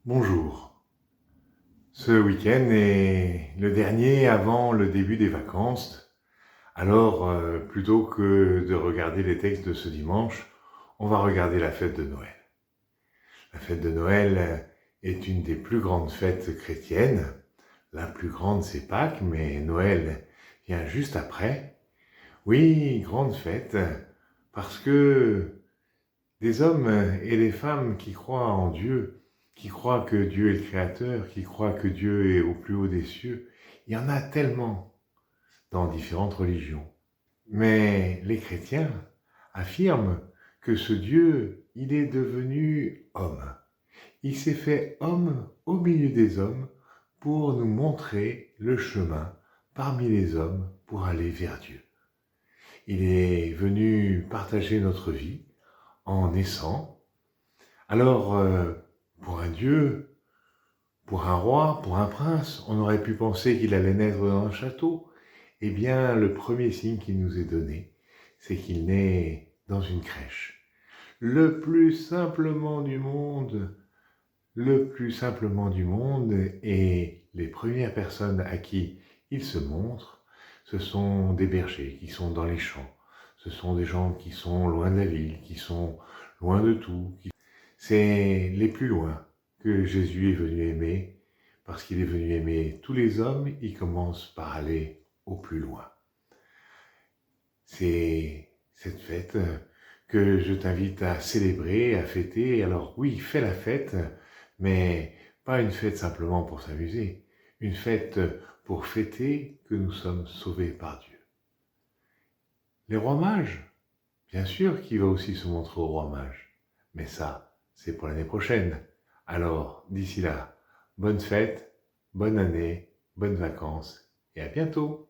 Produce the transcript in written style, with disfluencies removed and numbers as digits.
Bonjour. Ce week-end est le dernier avant le début des vacances. Alors, plutôt que de regarder les textes de ce dimanche, on va regarder la fête de Noël. La fête de Noël est une des plus grandes fêtes chrétiennes. La plus grande, c'est Pâques, mais Noël vient juste après. Oui, grande fête, parce que des hommes et des femmes qui croient en Dieu, qui croient que Dieu est le Créateur, qui croient que Dieu est au plus haut des cieux, il y en a tellement dans différentes religions. Mais les chrétiens affirment que ce Dieu, il est devenu homme. Il s'est fait homme au milieu des hommes pour nous montrer le chemin parmi les hommes pour aller vers Dieu. Il est venu partager notre vie en naissant. Alors, pour un dieu, pour un roi, pour un prince, on aurait pu penser qu'il allait naître dans un château. Eh bien, le premier signe qui nous est donné, c'est qu'il naît dans une crèche. Le plus simplement du monde, le plus simplement du monde, et les premières personnes à qui il se montre, ce sont des bergers qui sont dans les champs. Ce sont des gens qui sont loin de la ville, qui sont loin de tout. C'est les plus loin que Jésus est venu aimer, parce qu'il est venu aimer tous les hommes, il commence par aller au plus loin. C'est cette fête que je t'invite à célébrer, à fêter. Alors oui, fais la fête, mais pas une fête simplement pour s'amuser, une fête pour fêter que nous sommes sauvés par Dieu. Les rois mages, bien sûr qu'il va aussi se montrer aux rois mages, mais ça, c'est pour l'année prochaine. Alors, d'ici là, bonne fête, bonne année, bonnes vacances et à bientôt!